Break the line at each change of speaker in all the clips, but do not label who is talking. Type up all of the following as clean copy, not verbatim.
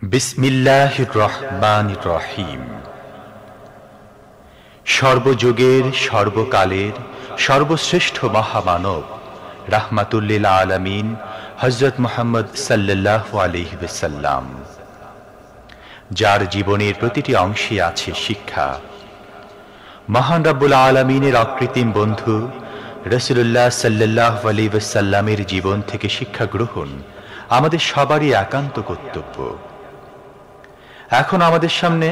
বিসমিল্লাহির রহমানির রহিম। সর্বযুগের সর্বকালের সর্বশ্রেষ্ঠ মহামানব রাহমাতুল্লিল আলামিন হযরত মুহাম্মদ সাল্লাল্লাহু আলাইহি ওয়াসাল্লাম, যার জীবনের প্রতিটি অংশে আছে শিক্ষা। মহান রব্বুল আলামিনের অকৃত্রিম বন্ধু রাসূলুল্লাহ সাল্লাল্লাহু আলাইহি ওয়াসাল্লামের জীবন থেকে শিক্ষা গ্রহণ আমাদের সবারই একান্ত কর্তব্য। এখন আমাদের সামনে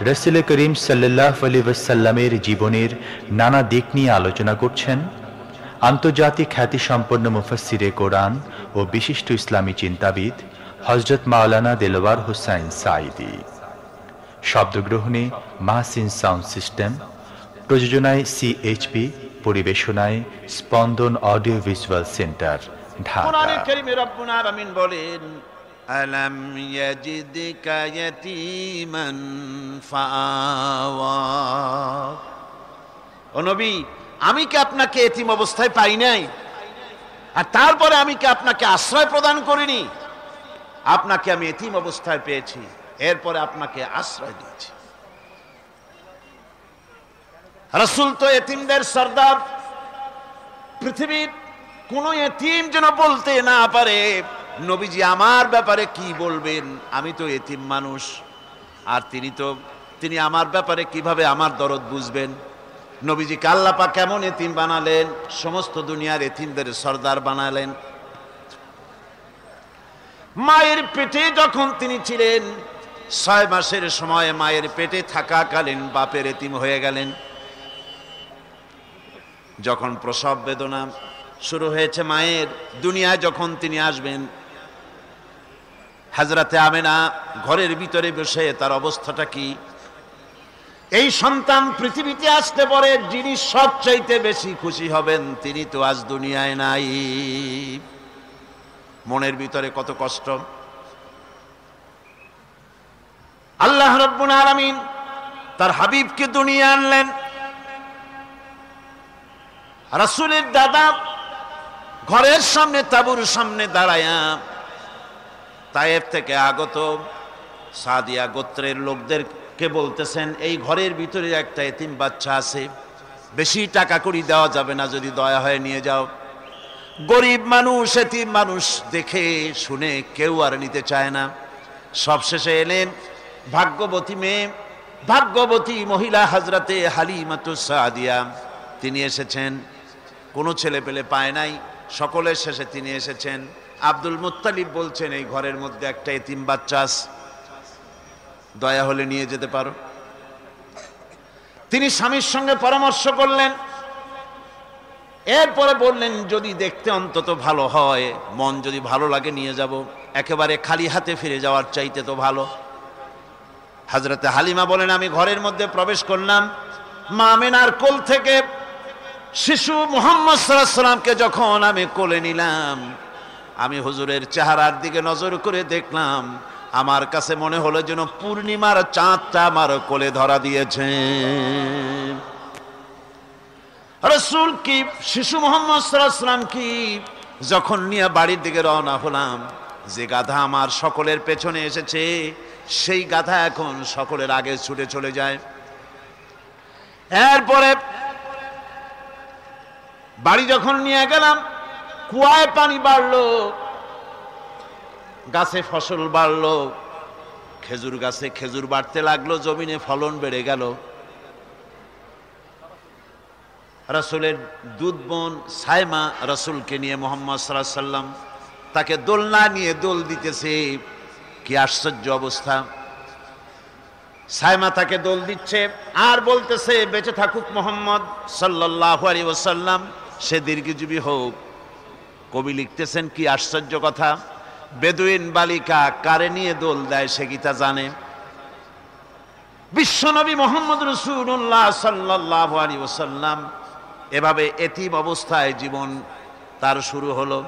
রাসূল করিম সাল্লাল্লাহু আলাইহি ওয়াসাল্লামের জীবনের নানা দিক নিয়ে আলোচনা করছেন আন্তর্জাতিক খ্যাতিসম্পন্ন মুফাসসিরে কোরআন ও বিশিষ্ট ইসলামী চিন্তাবিদ হযরত মাওলানা দেলওয়ার হোসাইন সাঈদী। শব্দগ্রহণে মাহসিন সাউন্ড সিস্টেম, প্রযোজনায় সিএইচপি, পরিবেশনায় স্পন্দন অডিও ভিজুয়াল সেন্টার, ঢাকা।
কোরআনে কারীমে রব্বুল আলামিন বলেন, আলাম ইয়াজিদকা ইয়াতীমান ফাআওয়া। ও নবী, আমি কি আপনাকে এতিম অবস্থায় পাই নাই? আর তারপরে আমি কি আপনাকে আশ্রয় প্রদান করিনি? আপনাকে আমি এতিম অবস্থায় পেয়েছি, এরপরে আপনাকে আশ্রয় দিয়েছি। রাসূল তো এতিমদের সর্দার। পৃথিবীর কোন এতিম যেন বলতে না পারে নবীজি আমার ব্যাপারে কি বলবেন, আমি তো এতিম মানুষ, আর তিনি আমার ব্যাপারে কিভাবে আমার দরদ বুঝবেন। নবীজিকে আল্লাহ পাক কেমন এতিম বানালেন, সমস্ত দুনিয়ার এতিমদের সর্দার বানালেন। মায়ের পেটে যখন তিনি ছিলেন, 6 মাসের সময় মায়ের পেটে থাকাকালীন বাপের এতিম হয়ে গেলেন। যখন প্রসব বেদনা শুরু হয়েছে মায়ের, দুনিয়ায় যখন তিনি আসবেন, হযরতে আমেনা ঘরের ভিতরে বসে তার অবস্থাটা কি? এই সন্তান পৃথিবীতে আসতে পরে যিনি সবচাইতে বেশি খুশি হবেন তিনি তো আজ দুনিয়ায় নাই। মনের ভিতরে কত কষ্ট। আল্লাহ রাব্বুল আলামিন তার হাবিবকে দুনিয়া আনলেন। রাসূলের দাদা ঘরের সামনে তাঁবুর সামনে দাঁড়ায়া তায়েফ থেকে আগত সাদিয়া গোত্রের লোকদেরকে বলতেছেন, এই ঘরের ভিতরে একটা এতিম বাচ্চা আছে, বেশি টাকা কড়ি দেওয়া যাবে না, যদি দয়া হয়ে নিয়ে যাও। গরিব মানুষ, এতিম মানুষ দেখে শুনে কেউ আর নিতে চায় না। সবশেষে এলেন ভাগ্যবতী মেয়ে, ভাগ্যবতী মহিলা হযরতে হালিমাতুস সাদিয়া। তিনি এসেছেন, কোনো ছেলে পেলে পায় নাই, সকলের শেষে তিনি এসেছেন। আব্দুল মুত্তালিব বলছেন, এই ঘরের মধ্যে একটা এতিম বাচ্চা আছে, দয়া হলে নিয়ে যেতে পারো। তিনি স্বামীর সঙ্গে পরামর্শ করলেন, এরপরে বললেন, যদি দেখতে অন্তত ভালো হয়, মন যদি ভালো লাগে নিয়ে যাব, একেবারে খালি হাতে ফিরে যাওয়ার চাইতে তো ভালো। হযরতে হালিমা বলেন, আমি ঘরের মধ্যে প্রবেশ করলাম, মা আমেনার কোল থেকে শিশু মুহাম্মদ সাল্লাল্লাহু আলাইহি সাল্লামকে যখন আমি কোলে নিলাম, আমি হুজুরের চেহারার দিকে নজর করে দেখলাম, আমার কাছে মনে হলো যেন পূর্ণিমার চাঁদটা আমার কোলে ধরা দিয়েছে। রাসূল কি শিশু মুহাম্মদ সাল্লাল্লাহু আলাইহি সাল্লাম কি যখন নিয়ে বাড়ির দিকে রওনা হলাম, যে গাধা আমার সকলের পেছনে এসেছে, সেই গাধা এখন সকলের আগে ছুটে চলে যায়। এরপরে বাড়ি যখন নিয়ে গেলাম, কুয়ায় পানি বাড়লো, গাছে ফসল বাড়লো, খেজুর গাছে খেজুর বাড়তে লাগলো, জমিনে ফলন বেড়ে গেল। রাসূলের দুধ বোন সাইমা রাসূলকে নিয়ে মুহাম্মদ সাল্লাল্লাহু আলাইহি সাল্লাম তাকে দোলনা নিয়ে দোল দিতেছে। কি আশ্চর্য অবস্থা! সাইমা তাকে দোল দিচ্ছে আর বলতেছে, বেঁচে থাকুক মুহাম্মদ সাল্লাল্লাহু আলাইহি ওয়াসাল্লাম, সে দীর্ঘজীবী হোক। কবি লিখতেছেন, কি আশ্চর্য কথা! বেদুইন বালিকা কারে নিয়ে দোল দেয় সে কি তা জানে? বিশ্বনবী মুহাম্মদ রাসূলুল্লাহ সাল্লাল্লাহু আলাইহি ওয়াসাল্লাম এভাবে এতিম অবস্থায় জীবন তার শুরু হলো।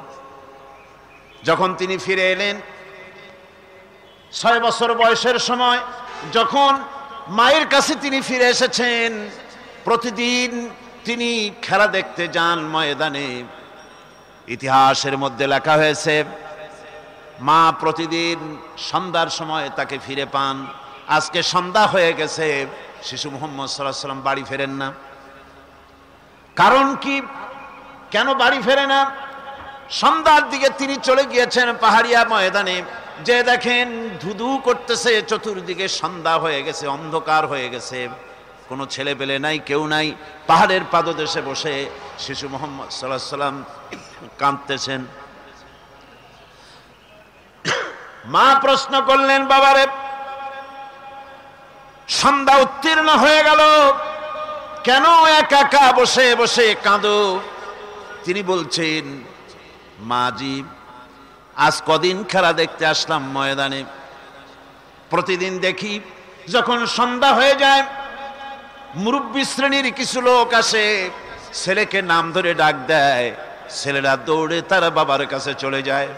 যখন তিনি ফিরে এলেন 6 বছর বয়সের সময়, যখন মায়ের কাছে তিনি ফিরে এসেছেন, প্রতিদিন তিনি খেলা দেখতে যান ময়দানে। ইতিহাসের মধ্যে লেখা হয়েছে, মা প্রতিদিন সন্ধ্যার সময় তাকে ফিরে পান। আজকে সন্ধ্যা হয়ে গেছে, শিশু মুহাম্মদ সাল্লাল্লাহু আলাইহি ওয়াসাল্লাম বাড়ি ফেরেন না। কারণ কি, কেন বাড়ি ফেরে না? সন্ধ্যার দিকে তিনি চলে গিয়েছেন পাহাড়িয়া ময়দানে, যে দেখেন ধুধু করতেছে, চতুর্দিকে সন্ধ্যা হয়ে গেছে, অন্ধকার হয়ে গেছে, কোনো ছেলে পেলে নাই, কেউ নাই। পাহাড়ের পাদদেশে বসে শিশু মুহাম্মদ সাল্লাল্লাহু আলাইহি ওয়াসাল্লাম কাঁদতেছেন। মা প্রশ্ন করলেন, বাবারে সন্ধ্যা উত্তীর্ণ হয়ে গেল, কেন একা একা বসে বসে কাঁদো? তিনি বলছেন, মাজি আজ কদিন খেলা দেখতে আসলাম ময়দানে, প্রতিদিন দেখি যখন সন্ধ্যা হয়ে যায় মুরব্বী শ্রেণীর কিছু লোক আসে, ছেলেকে নাম ধরে ডাক দেয়, ছেলেরা দৌড়ে তারা বাবার কাছে চলে যায়,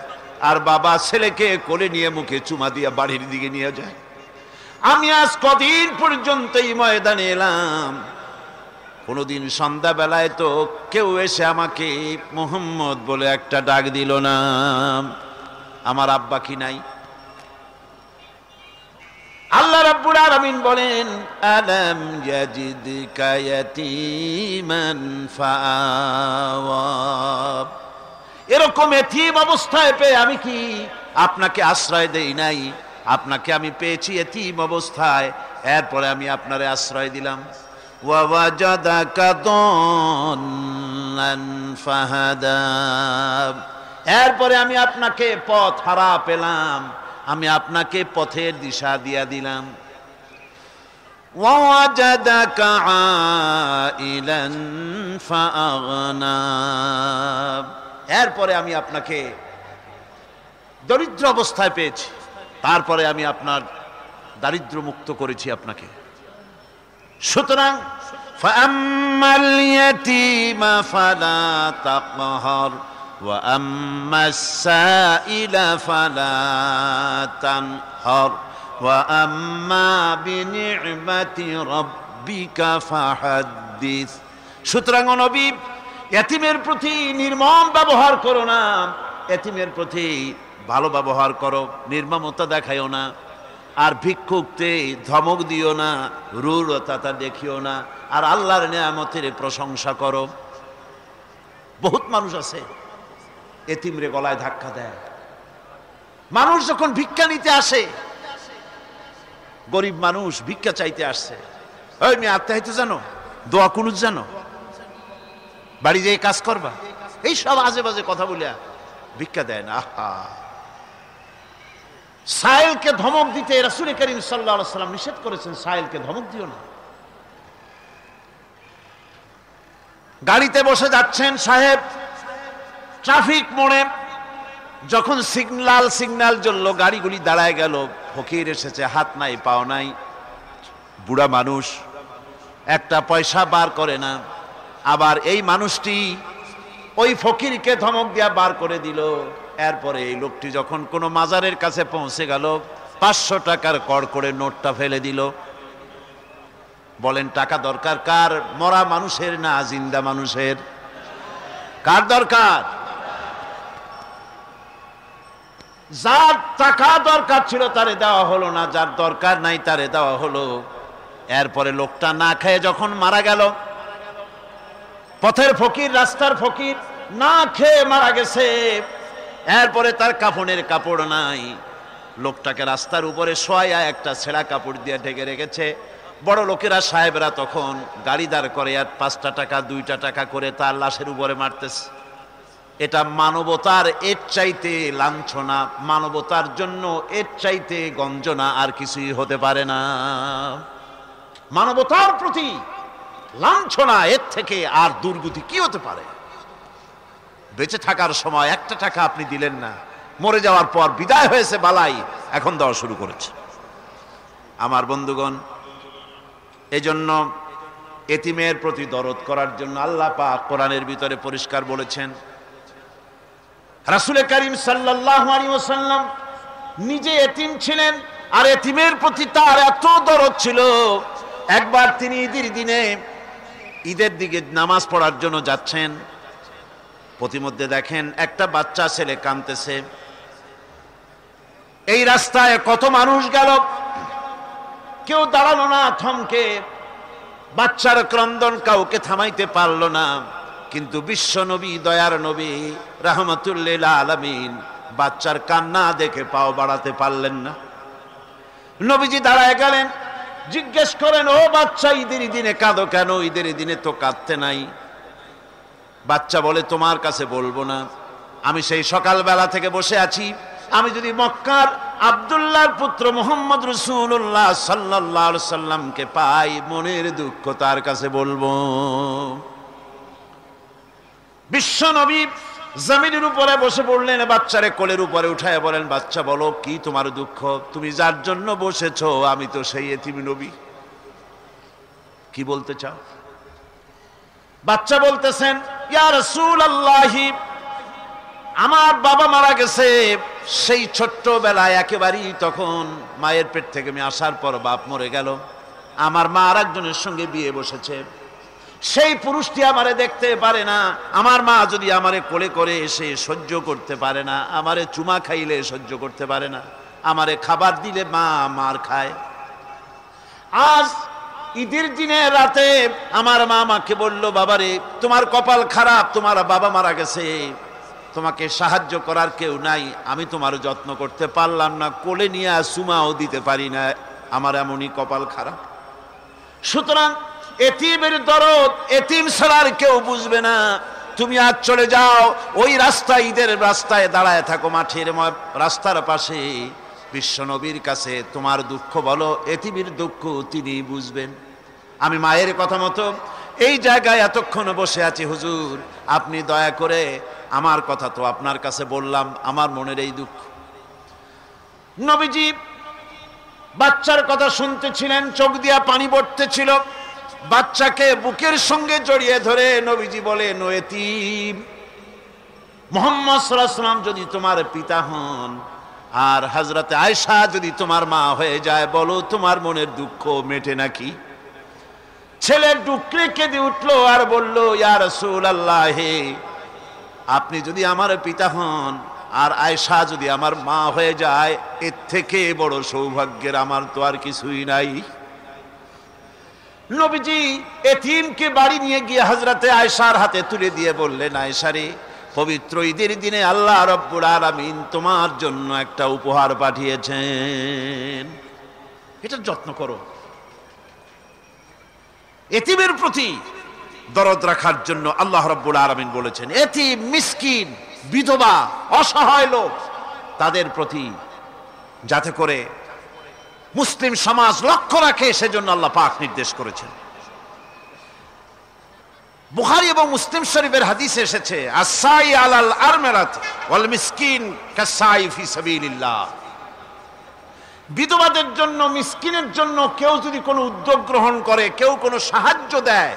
আর বাবা ছেলেকে কোলে নিয়ে মুখে চুমা দিয়ে বাড়ির দিকে নিয়ে যায়। আমি আজ কদিন পর্যন্ত এই ময়দানে এলাম, কোনোদিন সন্ধ্যাবেলায় তো কেউ এসে আমাকে মুহাম্মদ বলে একটা ডাক দিল না। আমার আব্বা কি নাই? আল্লাহ রাব্বুল আলামিন বলেন, আলাম ইয়াজিদকা ইয়াতীমান ফাআওয়া, এরকম এতিম অবস্থায় পেয়ে আমি কি আপনাকে আশ্রয় দেই নাই? আপনাকে আমি পেয়েছি এতিম অবস্থায়, এরপরে আমি আপনারে আশ্রয় দিলাম। ওয়া ওয়াজাদাকা দাল্লান ফাহাদা, এরপরে আমি আপনাকে পথ হারা পেলাম, আমি আপনাকে পথের দিশা দিয়া দিলাম। ওয়া ওয়াজাদাকা আইলান ফাআগনা, এরপরে আমি আপনাকে দরিদ্র অবস্থায় পেয়েছি, তারপরে আমি আপনার দারিদ্র মুক্ত করেছি আপনাকে। সুতরাং ফাআম্মাল ইয়াতীমা ফালা তাকহার ওয়া আম্মাস সাইলা ফালা তানহার ওয়া আম্মা বিনি'মাতি রাব্বিকা ফাহাদ্দিস। সুতরাং নবী, এতিমের প্রতি নির্মম ব্যবহার করো না, এতিমের প্রতি ভালো ব্যবহার করো, নির্মমতা দেখাইও না। আর ভিক্ষুককে ধমক দিও না, রূঢ়তা দেখিও না, আর আল্লাহর নিয়ামতের প্রশংসা করো। বহুত মানুষ আছে এতিমরে গলায় ধাক্কা দেয়। মানুষ যখন ভিক্ষা নিতে আসে, গরিব মানুষ ভিক্ষা চাইতে আসছে, ওই মেয়ে আত্মাহিত জানো, দোয়া কুনুত জানো, বাড়ি যেয়ে কাজ করবা, এই সব আজে বাজে কথা বলে ভিক্ষা দেয় না। আহা, সাইলকে ধমক দিতে রাসূল করিম সাল্লাল্লাহু আলাইহি ওয়াসাল্লাম নিষেধ করেছেন, সাইলকে ধমক দিও না। গাড়িতে বসে যাচ্ছেন সাহেব, ট্রাফিক মোড়ে যখন সিগন্যাল জ্বললো, গাড়িগুলি দাঁড়ায় গেল, ফকির এসেছে, হাত নাই পাও নাই, বুড়া মানুষ, একটা পয়সা বার করে না। আবার এই মানুষটি ওই ফকিরকে ধমক দিয়া বার করে দিল। এরপরে এই লোকটি যখন কোনো মাজারের কাছে পৌঁছে গেল, 500 টাকার কড়কড়ে নোটটা ফেলে দিল। বলেন টাকা দরকার কার? মরা মানুষের না জিন্দা মানুষের? কার দরকার? যার টাকা দরকার ছিল তারে দেওয়া হলো না, যার দরকার নাই তারে দেওয়া হলো। এরপরে লোকটা না খেয়ে যখন মারা গেল, পথের ফকির, রাস্তার ফকির, না খেয়ে মারা গেছে। এরপরে তার কাফনের কাপড় নাই, লোকটাকে রাস্তার উপরে শোয়া একটা ছেঁড়া কাপড় দিয়ে ঢেকে রেখেছে। বড় লোকেরা, সাহেবরা তখন গাড়ি দাঁড় করে আর 5টা টাকা 2টা টাকা করে তার লাশের উপরে মারতেছে। এটা মানবতার এর চাইতে লাঞ্ছনা, মানবতার জন্য এর চাইতে গঞ্জনা আর কিছুই হতে পারে না। মানবতার প্রতি লাঞ্ছনা, এর থেকে আর দুর্গতি কি হতে পারে? বেঁচে থাকার সময় 1টা টাকা আপনি দিলেন না, মরে যাওয়ার পর বিদায় হয়েছে বালাই, এখন দেওয়া শুরু করেছে। আমার বন্ধুগণ, এজন্য এতিমের প্রতি দরদ করার জন্য আল্লাহ পাক কোরআনের ভিতরে পরিষ্কার বলেছেন। রাসূল করিম সাল্লাল্লাহু আলাইহি ওয়াসাল্লাম নিজে এতিম ছিলেন, আর এতিমের প্রতি তার এত দরদ ছিল, একবার তিনি ঈদের দিকে নামাজ পড়ার জন্য যাচ্ছেন, প্রতিমধ্যে দেখেন একটা বাচ্চা ছেলে কাঁদতেছে। এই রাস্তায় কত মানুষ গেল, কেউ দাঁড়ালো না থমকে, বাচ্চার ক্রন্দন কাউকে থামাইতে পারল না। কিন্তু বিশ্ব নবী, দয়ার নবী রাহমাতুল লিল আলামিন বাচ্চার কান্না দেখে পাও বাড়াতে পারলেন না। নবীজি দাঁড়ায় গেলেন, জিজ্ঞেস করেন, ও বাচ্চা, ঈদের দিনে কাঁদো কেন? ঈদের দিনে তো কাঁদতে নাই। বাচ্চা বলে, তোমার কাছে বলবো না, আমি সেই সকালবেলা থেকে বসে আছি, আমি যদি মক্কার আব্দুল্লাহর পুত্র মুহাম্মদ রাসূলুল্লাহ সাল্লাল্লাহু আলাইহি সাল্লামকে পাই, মনের দুঃখ তার কাছে বলবো। বিশ্ব নবী জমিনের উপরে বসে পড়লেন, বাচ্চারে কোলের উপরে উঠায় বলেন, বাচ্চা বলো কি তোমার দুঃখ? তুমি যার জন্য বসেছো আমি তো সেই এতিম নবী, কি বলতে চাও? বাচ্চা বলতেছেন, ইয়া রাসূলুল্লাহ, আমার বাবা মারা গেছে সেই ছোট্টবেলায়, একেবারেই তখন মায়ের পেট থেকে আমি আসার পর বাপ মরে গেল, আমার মা আর একজনের সঙ্গে বিয়ে বসেছে, সেই পুরুষটি আমারে দেখতে পারে না, আমার মা যদি আমারে কোলে করে এসে সহ্য করতে পারে না, আমারে চুমা খাইলে সহ্য করতে পারে না, আমারে খাবার দিলে মা মার খায়। আজ ঈদের দিনে রাতে আমার মা আমাকে বলল, বাবারে তোমার কপাল খারাপ, তোমার বাবা মারা গেছে, তোমাকে সাহায্য করার কেউ নাই, আমি তোমার যত্ন করতে পারলাম না, কোলে নিয়ে চুমাও দিতে পারি না, আমার এমনই কপাল খারাপ। সুতরাং এতিমের দরদ এতিম ছাড়ার কেউ বুঝবে না, তুমি আজ চলে যাও, ওই রাস্তায়, ঈদের রাস্তায় দাঁড়ায় থাকো, মাঠের রাস্তার পাশে, বিশ্ব নবীর কাছে তোমার দুঃখ বলো, এতিমের দুঃখ তিনি বুঝবেন। আমি মায়ের কথা মতো এই জায়গায় এতক্ষণ বসে আছি, হুজুর আপনি দয়া করে, আমার কথা তো আপনার কাছে বললাম, আমার মনের এই দুঃখ। নবীজি বাচ্চার কথা শুনতেছিলেন, চোখ দিয়া পানি পড়তেছিল, বাচ্চাকে বুকের সঙ্গে জড়িয়ে ধরে নবীজি বলেন, ও এতিম, মুহাম্মদ সাল্লাল্লাহু আলাইহি ওয়াসাল্লাম যদি তোমার পিতা হন আর হযরতে আয়েশা যদি তোমার মা হয়ে যায়, বলো তোমার মনের দুঃখ মেটে নাকি? ছেলে ডুকরে কেঁদে উঠলো আর বলল, ইয়া রাসূলুল্লাহ, আপনি যদি আমার পিতা হন আর আয়েশা যদি আমার মা হয়ে যায়, এর থেকে বড় সৌভাগ্যের আমার তো আর কিছুই নাই। নবীজি এতিমকে বাড়ি নিয়ে গিয়ে হযরতে আয়েশার হাতে তুলে দিয়ে বললেন, আয়েশা রে, পবিত্র ঈদের দিনে আল্লাহ রাব্বুল আলামিন তোমার জন্য একটা উপহার পাঠিয়েছেন, এটার যত্ন করো। এতিমের প্রতি দরদ রাখার জন্য আল্লাহ রাব্বুল আলামিন বলেছেন, এতিম, মিসকিন, বিধবা, অসহায় লোক, তাদের প্রতি যাতে করে মুসলিম সমাজ লক্ষ্য রাখে, সেজন্য আল্লাহ পাক নির্দেশ করেছেন। বুখারী এবং মুসলিম শরীফের হাদিসে এসেছে, আস-সাই আলাল আরমালাত ওয়াল মিসকিন কাস-সাই ফি সাবিলিল্লাহ। বিধবাদের জন্য, মিসকিনের জন্য কেউ যদি কোনো উদ্যোগ গ্রহণ করে, কেউ কোনো সাহায্য দেয়,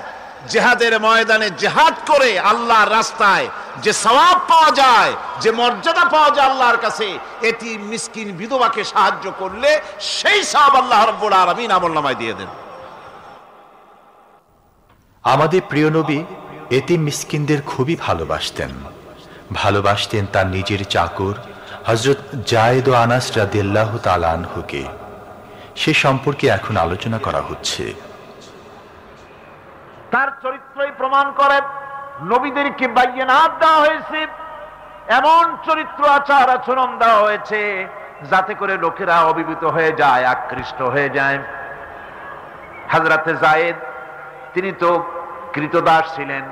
জিহাদের ময়দানে জিহাদ করে আল্লাহর রাস্তায় যে সওয়াব পাওয়া যায়, যে মর্যাদা পাওয়া যায় আল্লাহর কাছে, এতিম, মিসকিন, বিধবাকে সাহায্য করলে সেই সওয়াব আল্লাহ রাব্বুল আলামিন আমলনামায় দিয়ে দেন।
আমাদের প্রিয় নবী এতিম মিসকিনদের খুবই ভালোবাসতেন তার নিজের চাকর হযরত যায়েদ ও আনাস রাদিয়াল্লাহু তাআলা আনহুকে। সে সম্পর্কে এখন আলোচনা করা হচ্ছে।
তার চরিত্রই প্রমাণ করে, নবীদেরকে বায়নাত দেওয়া হয়েছে, এমন চরিত্র আচার আচরণ দেওয়া হয়েছে যাতে করে লোকেরা অভিভূত হয়ে যায়, আকৃষ্ট হয়ে যায়। হযরতে যায়েদ, তিনি তো কৃতদাস ছিলেন,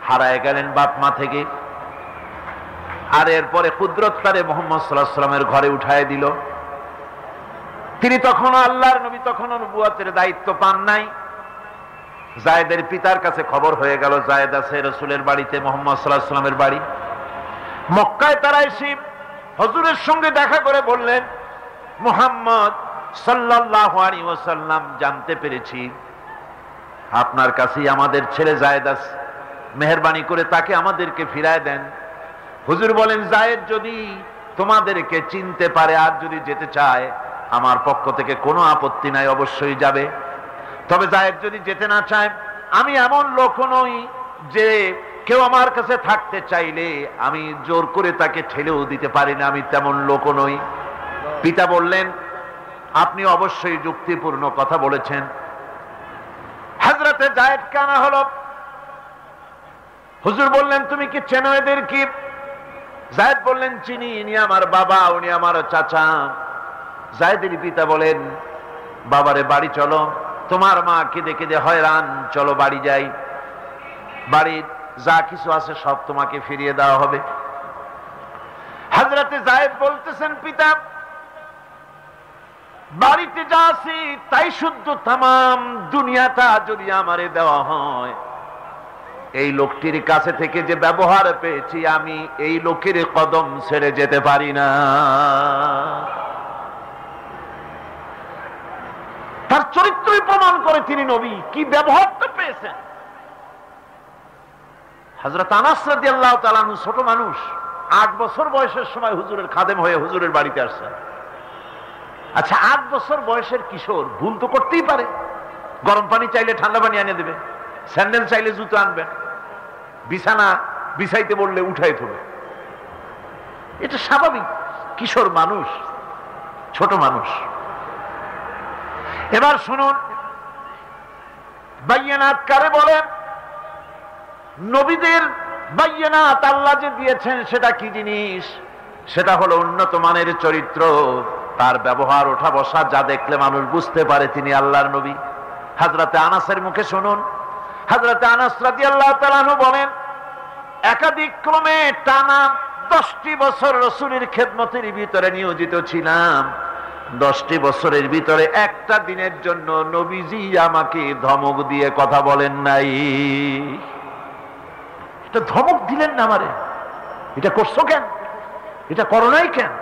হারায় গেলেন বাপ মা থেকে, আর এরপরে কুদরত তারে মুহাম্মদ সাল্লাল্লাহু আলাইহি ওয়াসাল্লামের ঘরে উঠায় দিল। তিনি তখনও আল্লাহর নবী, তখনও নবুয়তের দায়িত্ব পান নাই। যায়েদের পিতার কাছে খবর হয়ে গেল, যায়েদ আছে রাসূলের বাড়িতে, মুহাম্মদ সাল্লাল্লাহু আলাইহি ওয়াসাল্লামের বাড়ি। মক্কায় তারা এসে হুজুরের সঙ্গে দেখা করে বললেন, মুহাম্মদ সাল্লাল্লাহু আলাইহি ওয়াসাল্লাম, জানতে পেরেছি আপনার কাছেই আমাদের ছেলে যায়েদ আছে, মেহেরবানি করে তাকে আমাদেরকে ফিরায় দেন। হুজুর বলেন, যায়েদ যদি তোমাদেরকে চিনতে পারে আর যদি যেতে চায়, আমার পক্ষ থেকে কোনো আপত্তি নাই, অবশ্যই যাবে। তবে যায়েদ যদি যেতে না চায়, আমি এমন লোক নই যে কেউ আমার কাছে থাকতে চাইলে আমি জোর করে তাকে ঠেলেও দিতে পারি না, আমি তেমন লোক নই। পিতা বললেন, আপনি অবশ্যই যুক্তিপূর্ণ কথা বলেছেন। হযরতে যায়েদ কানা হলো। হুজুর বললেন, তুমি কি চেনো এদের? কি? যায়েদ বললেন, চিনি, ইনি আমার বাবা, উনি আমার চাচা। যায়েদের পিতা বলেন, বাবারে বাড়ি চলো, তোমার মা কেঁদে কেঁদে হয়রান, চলো বাড়ি যাই, বাড়ির যা কিছু আছে সব তোমাকে ফিরিয়ে দেওয়া হবে। হযরতে যায়েদ বলতেছেন, পিতা বাড়িতে যা আছে তাই শুদ্ধ, তামাম দুনিয়াটা যদি আমারে দেওয়া হয়, এই লোকটির কাছে থেকে যে ব্যবহার পেয়েছি আমি এই লোকের কদম ছেড়ে যেতে পারি না। তার চরিত্রই প্রমাণ করে তিনি নবী। কি ব্যবহারটা পেয়েছেন। হযরত আনাস রাদিয়াল্লাহু তাআলা আনহু ছোট মানুষ, 8 বছর বয়সের সময় হুজুরের খাদেম হয়ে হুজুরের বাড়িতে আসছেন। আচ্ছা, 8 বছর বয়সের কিশোর ভুল তো করতেই পারে। গরম পানি চাইলে ঠান্ডা পানি এনে দেবে, স্যান্ডেল চাইলে জুতো আনবে, বিছানা বিছাইতে বললে উঠাই থবে, এটা স্বাভাবিক। কিশোর মানুষ, ছোট মানুষ। এবার শুনুন, বাইয়ানাত কারে বলে? নবীদের বাইয়ানাত আল্লাহ যে দিয়েছেন সেটা কি জিনিস? সেটা হলো উন্নত মানের চরিত্র, তার ব্যবহার ওঠা বসা যা দেখলে মানুষ বুঝতে পারে তিনি আল্লাহর নবী। হযরতে আনাসের মুখে শুনুন। হযরতে আনাস রাদিয়াল্লাহু তাআলা আনহু বলেন, একাধিক ক্রমে টানা 10টি বছর রাসূলের খেদমতের ভিতরে নিয়োজিত ছিলাম। 10টি বছরের ভিতরে একটা দিনের জন্য নবীজি আমাকে ধমক দিয়ে কথা বলেন নাই। এটা ধমক দিলেন না আমারে, এটা করছো কেন, এটা করো নাই কেন?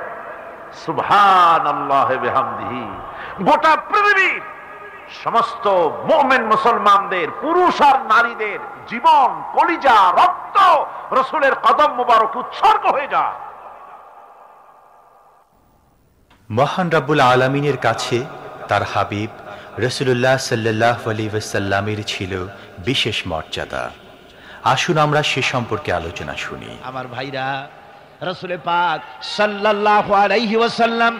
সুবহানাল্লাহি বিহামদিহি। গোটা পৃথিবীর সমস্ত মুমিন মুসলমানদের, পুরুষ আর নারীদের জীবন, কলিজা, রক্ত রাসূলের কদম মোবারক উৎসর্গ হয়ে যায়।
মহান রব্বুল আলামিনের কাছে তার হাবিব রাসূলুল্লাহ সাল্লাল্লাহু আলাইহি ওয়াসাল্লামের ছিল বিশেষ মর্যাদা। আসুন আমরা সে সম্পর্কে আলোচনা শুনি।
আমার ভাইরা, রাসূল পাক সাল্লাল্লাহু আলাইহি ওয়াসাল্লাম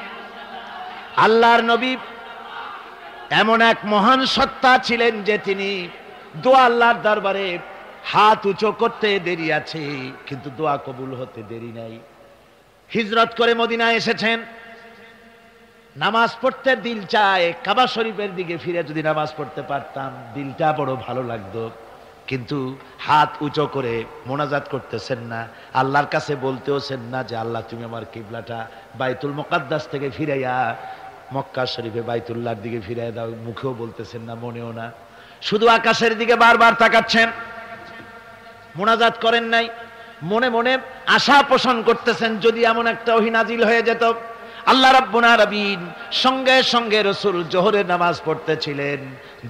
আল্লাহর নবী এমন এক মহান সত্তা ছিলেন যে তিনি দোয়া আল্লাহর দরবারে হাত উঁচু করতে দেরি আছে, কিন্তু দোয়া কবুল হতে দেরি নাই। হিজরত করে মদিনায় এসেছেন, নামাজ পড়তে দিল চায়, কাবা শরীফের দিকে ফিরে যদি নামাজ পড়তে পারতাম দিলটা বড় ভালো লাগতো, কিন্তু হাত উঁচু করে মোনাজাত করতেছেন না, আল্লাহর কাছে বলতেওছেন না যে আল্লাহ তুমি আমার কিবলাটা বাইতুল মুকাদ্দাস থেকে ফিরাইয়া মক্কা শরীফে বাইতুল্লাহর দিকে ফিরাইয়া দাও। মুখেও বলতেছেন না, মনেও না, শুধু আকাশের দিকে বারবার তাকাচ্ছেন, মোনাজাত করেন নাই। মনে মনে আশা পোষণ করতেছেন যদি এমন একটা ওহী নাজিল হয়ে যেত। আল্লাহ রাব্বুল আলামিন সঙ্গে সঙ্গে রাসূল জোহরের নামাজ পড়তেছিলেন,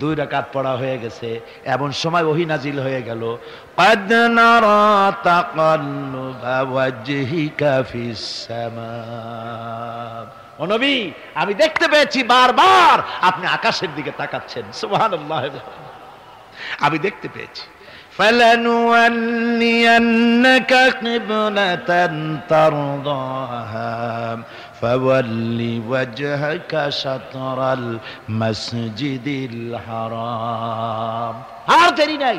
2 রাকাত পড়া হয়ে গেছে, এমন সময় ওহী নাজিল হয়ে গেল, ক্বাদ নারা তাকাল্লুবা ওয়াজহিকা ফিস সামা। ও নবী, আমি দেখতে পেয়েছি বারবার আপনি আকাশের দিকে তাকাচ্ছেন। সুবহানাল্লাহ, আমি দেখতে পেয়েছি। فَلَنُوَلِّيَنَّكَ قِبْلَةً تَرْضَاهَا فَوَلِّ وَجْهَكَ شَطْرَ الْمَسْجِدِ الْحَرَامِ। আর দেরি নাই,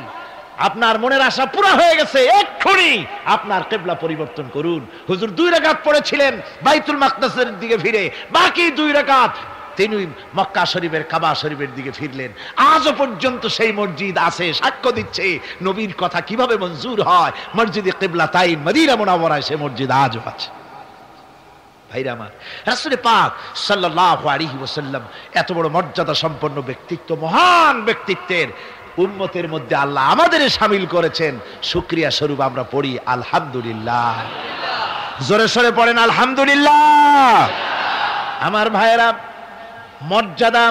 আপনার মনের আশা পুরা হয়ে গেছে, এক্ষুনি আপনার কিবলা পরিবর্তন করুন। হুজুর 2 রাকাত পড়েছিলেন বাইতুল মাকদাসের দিকে ফিরে, বাকি 2 রাকাত তিনি মক্কা শরীফের কাবা শরীফের দিকে ফিরলেন। আজও পর্যন্ত সেই মসজিদ আছে, সাক্ষ্য দিচ্ছে নবীর কথা কিভাবে মঞ্জুর হয়। মসজিদে কিবলাতাইন মদিনা মুনাওয়ারায় সে মসজিদ আজও আছে। ভাইরা আমার, রাসূল পাক সাল্লাল্লাহু আলাইহি ওয়াসাল্লাম এত বড় মর্যাদা সম্পন্ন ব্যক্তিত্ব, মহান ব্যক্তিত্বের উম্মতের মধ্যে আল্লাহ আমাদের শামিল করেছেন। শুকরিয়া স্বরূপ আমরা পড়ি আলহামদুলিল্লাহ। জোরে সোরে পড়েন আলহামদুলিল্লাহ। আমার ভাইরা, মর্যাদা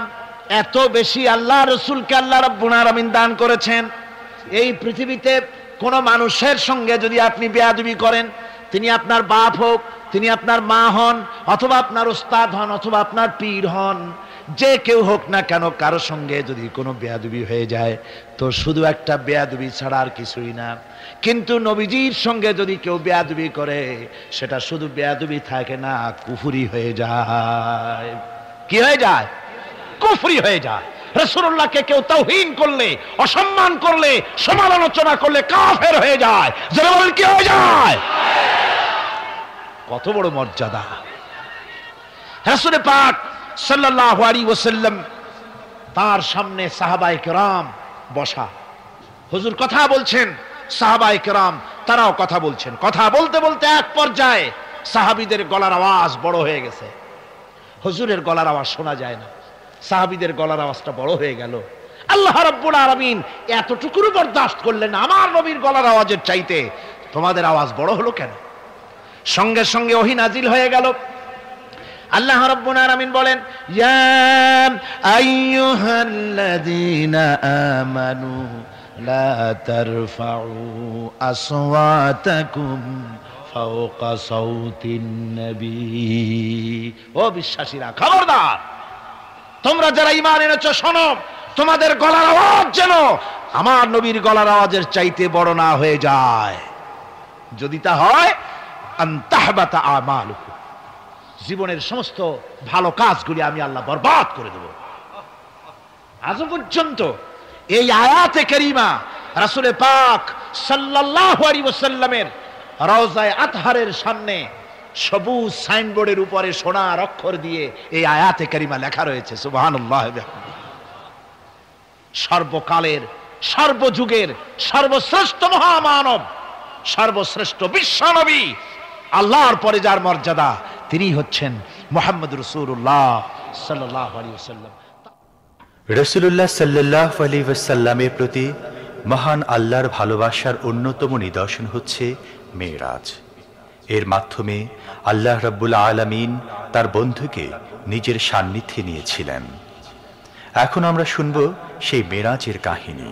এত বেশি আল্লাহ রাসূলকে আল্লাহ রাব্বুল আলামিন দান করেছেন। এই পৃথিবীতে কোন মানুষের সঙ্গে যদি আপনি বেয়াদবি করেন, তিনি আপনার বাপ হোক, তিনি আপনার মা হন, অথবা আপনার ওস্তাদ হন, অথবা আপনার পীর হন, যে কেউ হোক না কেন কারো সঙ্গে যদি কোনো বেয়াদবি হয়ে যায় তো শুধু একটা বেয়াদবি ছাড়া আর কিছুই না। কিন্তু নবীজির সঙ্গে যদি কেউ বেয়াদবি করে সেটা শুধু বেয়াদবি থাকে না, কুফরি হয়ে যায়। কি হয়ে যায়? কুফরি হয়ে যায়। রাসূলুল্লাহকে কেউ তাওহীন করলে, অসম্মান করলে, সমালোচনা করলে কাফের হয়ে যায়। যারা বলেন কি হয়ে যায়? কত বড় মর্যাদা! রাসূল পাক সাল্লাল্লাহু আলাইহি ওয়াসাল্লাম তার সামনে সাহাবায়ে কেরাম বসা, হুজুর কথা বলছেন, সাহাবায়ে কেরাম তারাও কথা বলছেন। কথা বলতে বলতে এক পর্যায়ে সাহাবীদের গলার আওয়াজ বড় হয়ে গেছে। হুজুরের গলার আওয়াজ শোনা যায় না, সাহাবীদের গলার আওয়াজটা বড় হয়ে গেল। আল্লাহ রাব্বুল আলামিন এতটুকুর বরদাস্ত করলেন, আমার নবীর গলার আওয়াজের চাইতে তোমাদের আওয়াজ বড় হলো কেন? সঙ্গে সঙ্গে ওহী নাজিল হয়ে গেল। আল্লাহ রাব্বুল আলামিন বলেন, ইয়া আইয়ুহাল্লাযীনা আমানু লা তারফাউ আসওয়াতাকুম ফাওকা সাউতিন নবী। ও বিশ্বাসীরা, খবরদার, তোমরা যারা ঈমান এনেছো শোনো, তোমাদের গলার আওয়াজ যেন আমার নবীর গলার আওয়াজের চাইতে বড় না হয়ে যায়। যদি তা হয় আনতাহবাতা আমালুকুম, জীবনের সমস্ত ভালো কাজগুলি আমি আল্লাহ বরবাদ করে দেব। আজ পর্যন্ত এই আয়াতে কারিমা রাসূল পাক সাল্লাল্লাহু আলাইহি ওয়াসাল্লামের রওজায়ে আতহারের সামনে সবুজ সাইনবোর্ডের উপরে সোনার অক্ষর দিয়ে এই আয়াতে কারিমা লেখা রয়েছে। সুবহানাল্লাহ। সর্বকালের, সর্বযুগের সর্বশ্রেষ্ঠ মহামানব, সর্বশ্রেষ্ঠ বিশ্বনবী, আল্লাহর পরে যার মর্যাদা, তিনি হচ্ছেন মুহাম্মদ রাসূলুল্লাহ সাল্লাল্লাহু আলাইহি ওয়াসাল্লাম।
রাসূলুল্লাহ সাল্লাল্লাহু আলাইহি ওয়াসাল্লামের প্রতি মহান আল্লাহর ভালোবাসার অন্যতম নিদর্শন হচ্ছে মেরাজ। এর মাধ্যমে আল্লাহ রাব্বুল আলামিন তার বন্ধুকে নিজের সান্নিধ্যে নিয়েছিলেন। এখন আমরা শুনব সেই মেরাজের কাহিনী।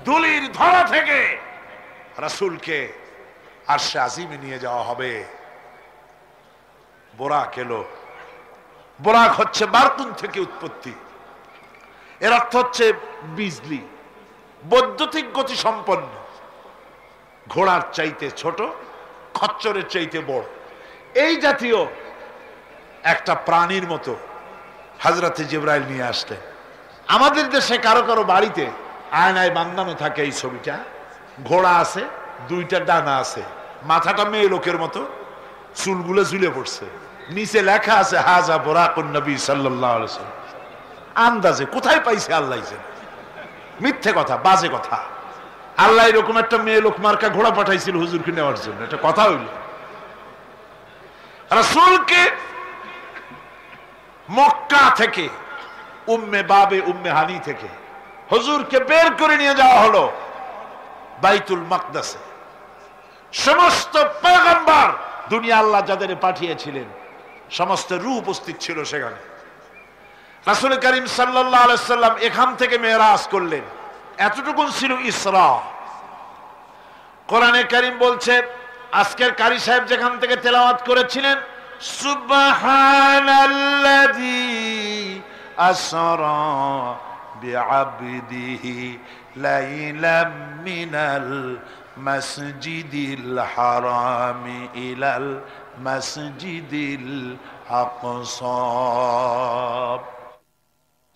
দুলির ধরা থেকে রাসূলকে আরশে আজিমে নিয়ে যাওয়া হবে। বোরাক এলো। বোরাক হচ্ছে বারকুন থেকে উৎপত্তি। এর অর্থ হচ্ছে বিজলি, বৈদ্যুতিক গতি সম্পন্ন, ঘোড়ার চাইতে ছোট, খচ্চরের চাইতে বড়, এই জাতীয় একটা প্রাণীর মতো হযরতে জিবরাইল নিয়ে আসলেন। আমাদের দেশে কারো কারো বাড়িতে আয়নায় বাঁধানো থাকে এই ছবিটা। ঘোড়া আছে, দুইটা ডানা আছে, মাথাটা মেয়ে লোকের মতো, চুলগুলো ঝুলে পড়ছে, নিচে লেখা আছে হাজা বুরাকুন নবী সাল্লাল্লাহু আলাইহি ওয়াসাল্লাম। আন্দাজে কোথায় পাইছে আল্লাহ জানে, মিথ্যে কথা, বাজে কথা। আল্লাহ এরকম একটা মেয়ে লোক মার্কা ঘোড়া পাঠাইছিল হুজুরকে নেওয়ার জন্য, এটা কথা হইল? রাসূলকে মক্কা থেকে, উম্মে বাবে উম্মে হানি থেকে হুজুরকে বের করে নিয়ে যাওয়া হলো বাইতুল মাকদাসে। সমস্ত পয়গম্বর, দুনিয়া আল্লাহ যাদের পাঠিয়েছিলেন সমস্ত রূহ উপস্থিত ছিল সেখানে। রাসূল করিম সাল্লাল্লাহু আলাইহি সাল্লাম এখান থেকে মেরাজ করলেন। এতটুকুন ছিল ইসরা। কোরআনে কারীম বলছে, আজকের কারি সাহেব যেখান থেকে তেলাওয়াত করেছিলেন, সুবহানাল্লাযী আসরা বিআবদিহি লাইলাম মিনাল মাসজিদিল হারামি ইলাল মাসজিদিল আকসা।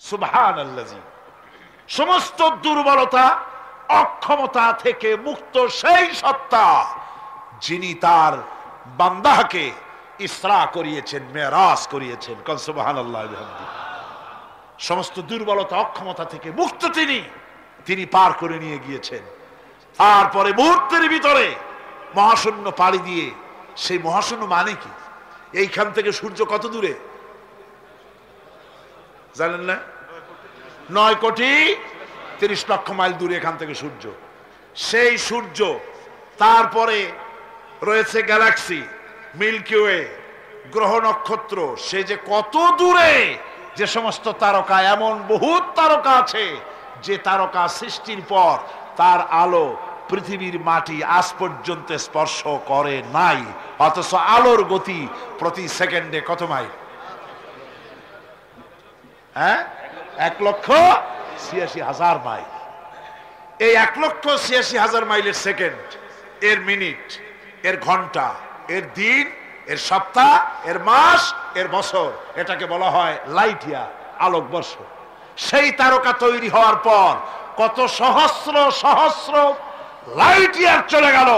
সুবহানাল্লাযী, সমস্ত দুর্বলতা, অক্ষমতা থেকে মুক্ত সেই সত্তা যিনি তার বান্দাকে ইসরা করিয়েছেন, মেরাজ করিয়েছেন। কোন সুবহানাল্লাহ। সমস্ত দুর্বলতা, অক্ষমতা থেকে মুক্ত তিনি পার করে নিয়ে গিয়েছেন। তারপরে মুহূর্তের ভিতরে মহাশূন্য পাড়ি দিয়ে, সেই মহাশূন্য মানে কি? এইখান থেকে সূর্য কত দূরে জানেন না? 9,30,00,000 মাইল দূরে এখান থেকে সূর্য। সেই সূর্য, তারপরে রয়েছে গ্যালাক্সি, মিল্কি ওয়ে, গ্রহ নক্ষত্র, সে যে কত দূরে, যে সমস্ত তারকা, এমন বহুত তারকা আছে যে তারকা সৃষ্টির পর তার আলো পৃথিবীর মাটি আজ পর্যন্ত স্পর্শ করে নাই, অথচ আলোর গতি প্রতি সেকেন্ডে কত মাইল? হ্যাঁ, 1,86,000 মাইল। এই 1,86,000 মাইলের সেকেন্ড, এর মিনিট, এর ঘন্টা, এর দিন, এর সপ্তাহ, এর মাস, এর বছর, এটাকে বলা হয় লাইট ইয়ার, আলোকবর্ষ। সেই তারকা তৈরি হওয়ার পর কত সহস্র সহস্র লাইট ইয়ার চলে গেল,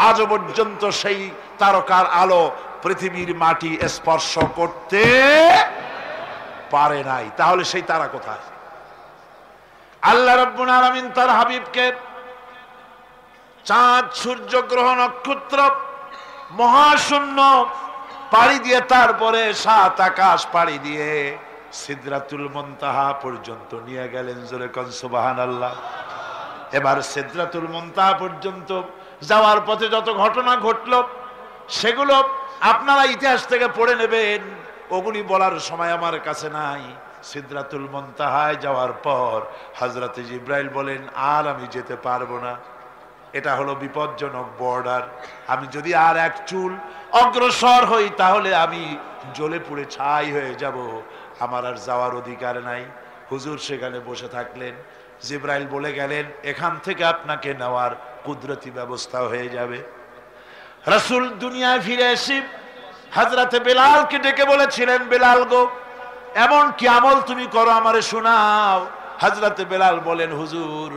আজও পর্যন্ত সেই তারকার আলো পৃথিবীর মাটি স্পর্শ করতে পারে নাই। তাহলে সেই তারা কোথায়? আল্লাহ রাব্বুল আলামিন তার হাবিবকে চাঁদ, সূর্য, গ্রহ, নক্ষত্র, মহাশূন্য পাড়ি দিয়ে, তারপরে 7 আকাশ পাড়ি দিয়ে সিদরাতুল মুনতাহা পর্যন্ত নিয়ে গেলেন। জোরে কোন সুবহানাল্লাহ। এবার সিদরাতুল মুনতাহা পর্যন্ত যাওয়ার পথে যত ঘটনা ঘটলো সেগুলো আপনারা ইতিহাস থেকে পড়ে নেবেন, ওগুলি বলার সময় আমার কাছে নাই। সিদরাতুল মুনতাহায় যাওয়ার পর হযরত জিবরাইল বলেন, আর আমি যেতে পারবো না, এটা হলো বিপজ্জনক বর্ডার, আমি যদি আর এক চুল অগ্রসর হই তাহলে আমি জ্বলে পুড়ে ছাই হয়ে যাব, আমার আর যাওয়ার অধিকার নাই। হুজুর সেখানে বসে থাকলেন। জিবরাইল বলে গেলেন, এখান থেকে আপনাকে নেওয়ার কুদরতি ব্যবস্থা হয়ে যাবে। রাসূল দুনিয়ায় ফিরে এসে হযরতে বেলালকে ডেকে বলেছিলেন, বেলাল গো, এমন কি আমল তুমি করো আমারে শোনাও। হযরতে বেলাল বলেন, হুজুর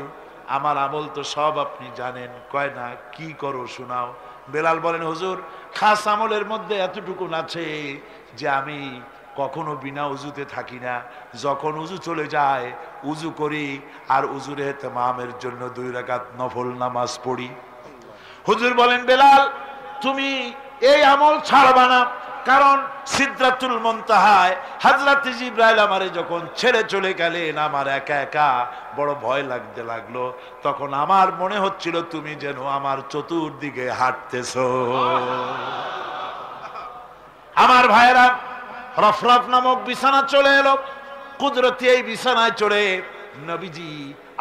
আমার আমল তো সব আপনি জানেন। কয় না, কি করো শোনাও। বেলাল বলেন, হুজুর খাস আমলের মধ্যে এতটুকু আছে যে আমি কখনো বিনা উজুতে থাকি না, যখন উজু চলে যায় উজু করি, আর উজুর ইহতিমামের জন্য 2 রাকাত নফল নামাজ পড়ি। হুজুর বলেন, বেলাল তুমি এই আমল ছাড়বা না, কারণ সিদরাতুল মুনতাহায় হযরত জিবরাইল আমারে যখন ছেড়ে চলে গেলেন, আমার একা একা বড় ভয় লাগতে লাগলো। তখন আমার মনে হচ্ছিল তুমি যেন আমার চতুর্দিকে হাঁটতেছো। আমার ভাইরা, রফরফ নামক বিছানা চলে এলো। কুদরতি এই বিছানায় চড়ে নবীজি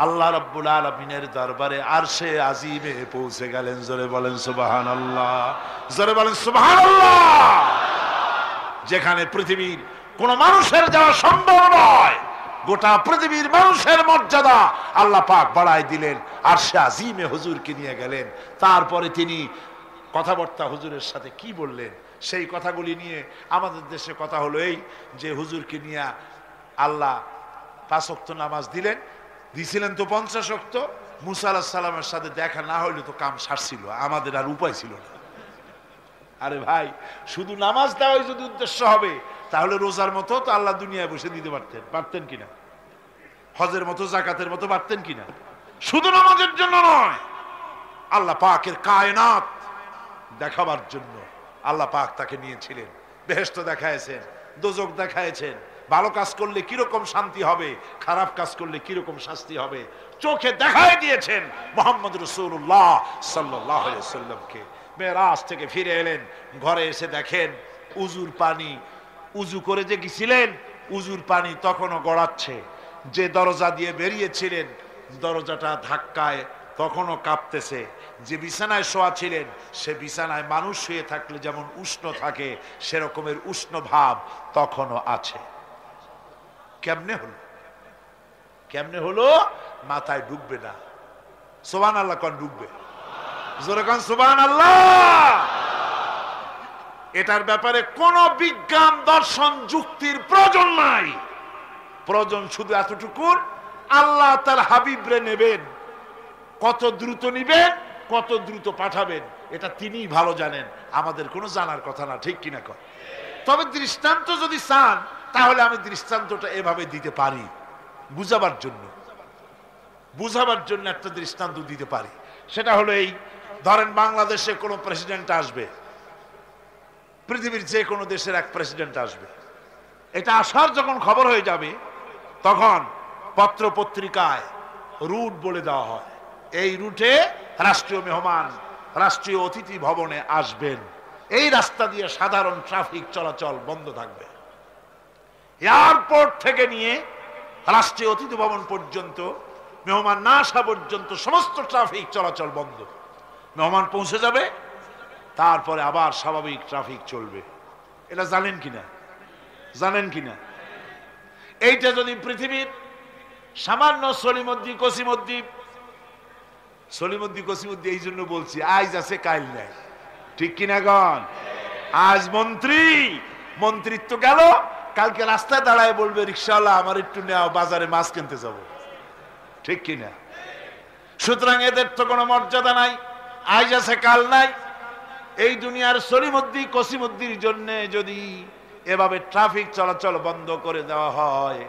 আল্লাহ রাব্বুল আলামিনের দরবারে আরশে আজিমে পৌঁছে গেলেন। জোরে বলেন সুবহানাল্লাহ, জোরে বলেন সুবহানাল্লাহ। যেখানে পৃথিবীর কোন মানুষের যাওয়া সম্ভব নয়, গোটা পৃথিবীর মানুষের মর্যাদা আল্লাহ পাক বাড়ায় দিলেন, আরশে আজিমে হুজুরকে নিয়ে গেলেন। তারপরে তিনি কথাবার্তা হুজুরের সাথে কি বললেন, সেই কথাগুলি নিয়ে আমাদের দেশে কথা হলো এই যে হুজুরকে নিয়ে আল্লাহ 5 ওয়াক্ত নামাজ দিছিলেন তো 50 ওয়াক্ত। মুসা আলাইহিস সালামের সাথে দেখা না হইলে তো কাম সারছিল, আমাদের আর উপায় ছিল না। আরে ভাই, শুধু নামাজ দেওয়াই যদি উদ্দেশ্য হবে তাহলে রোজার মতো তো আল্লাহ দুনিয়ায় বসে দিতে পারতেন কিনা, হজের মতো জাকাতের মতো পারতেন কিনা। শুধু নামাজের জন্য নয়, আল্লাহ পাকের কায়নাত দেখাবার জন্য আল্লাহ পাক তাকে নিয়েছিলেন। বেহেশত দেখাইছেন, দোজখ দেখাইছেন, ভালো কাজ করলে কিরকম শান্তি হবে, খারাপ কাজ করলে কিরকম শাস্তি হবে চোখে দেখাই দিয়েছেন মুহাম্মদ রাসূলুল্লাহ সাল্লাল্লাহু আলাইহি ওয়াসাল্লামকে। মেরাজ থেকে ফিরে এলেন, ঘরে এসে দেখেন উজুর পানি, উজু করে যে গেছিলেন উজুর পানি তখনও গড়াচ্ছে। যে দরজা দিয়ে বেরিয়েছিলেন দরজাটা ধাক্কায় তখনও কাঁপতেছে। যে বিছানায় শোয়া ছিলেন সে বিছানায় মানুষ শুয়ে থাকলে যেমন উষ্ণ থাকে সেরকমের উষ্ণ ভাব তখনও আছে। কেমনে হলো? কেমনে হলো? মাথায় ঢুকবে না। সুবহানাল্লাহ কোন ঢুকবে? জোরে কোন সুবহানাল্লাহ। এটার ব্যাপারে কোন বিজ্ঞান, দর্শন, যুক্তির প্রয়োজন নাই। প্রয়োজন শুধু এতটুকু, আল্লাহ তার হাবিবরে নেবেন, কত দ্রুত নিবেন, কত দ্রুত পাঠাবেন এটা তিনিই ভালো জানেন, আমাদের কোনো জানার কথা না। ঠিক কিনা কর? তবে দৃষ্টান্ত যদি চান তাহলে আমি দৃষ্টান্তটা এভাবে দিতে পারি, বুঝাবার জন্য একটা দৃষ্টান্ত দিতে পারি। সেটা হলো এই, ধরেন বাংলাদেশে কোনো প্রেসিডেন্ট আসবে, পৃথিবীর যে কোনো দেশের এক প্রেসিডেন্ট আসবে, এটা আসার যখন খবর হয়ে যাবে তখন পত্র পত্রিকায় রুট বলে দেওয়া হয়, এই রুটে রাষ্ট্রীয় মেহমান রাষ্ট্রীয় অতিথি ভবনে আসবেন, এই রাস্তা দিয়ে সাধারণ ট্রাফিক চলাচল বন্ধ থাকবে। এয়ারপোর্ট থেকে নিয়ে রাষ্ট্রীয় অতিথি ভবন পর্যন্ত মেহমান না আসা পর্যন্ত সমস্ত ট্রাফিক চলাচল বন্ধ। মেহমান পৌঁছে যাবে, তারপরে আবার স্বাভাবিক ট্রাফিক চলবে। এটা জানেন কিনা? এইটা যদি পৃথিবীর সামান্য সলিমদ্দি কসিমদ্দি এই জন্য বলছি আজ আছে কাল নাই, ঠিক কিনা গণ? আজ মন্ত্রিত্ব গেল, কালকে রাস্তায় দাঁড়ায় বলবে রিক্সাওয়ালা আমার একটু নেওয়া, বাজারে মাছ কিনতে যাব, ঠিক কিনা? সুতরাং এদের তো কোনো মর্যাদা নাই, আজ আছে কাল নাই। এই দুনিয়ার সলিমদ্দি কসিমদ্দির জন্য যদি এভাবে ট্রাফিক চলাচল বন্ধ করে দেওয়া হয়,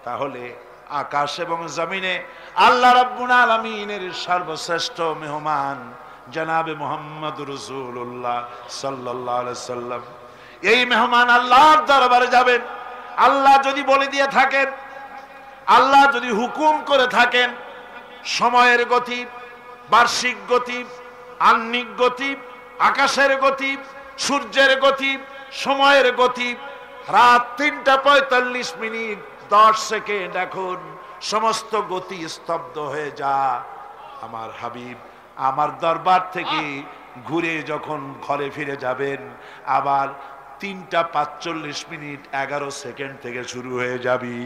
তাহলে আকাশ এবং জমিনে আল্লাহ রাব্বুল আলামিনের সর্বশ্রেষ্ঠ মেহমান জনাবে মুহাম্মদ রাসূলুল্লাহ সাল্লাল্লাহু আলাইহি সাল্লাম, এই মেহমান আল্লাহর দরবারে যাবেন। আল্লাহ যদি বলে দিয়ে থাকেন, আল্লাহ যদি হুকুম করে থাকেন, সময়ের গতি, বার্ষিক গতি, আহ্নিক গতি, আকাশের গতি, সূর্যের গতি, সময়ের গতি, রাত ৩:৪৫ 10 সেকেন্ড, এখন সমস্ত গতি স্তব্ধ হয়ে যা। আমার হাবিব আমার দরবার থেকে ঘুরে যখন ঘরে ফিরে যাবেন, আবার 3:৪৫ 11 সেকেন্ড থেকে শুরু হয়ে যাবি।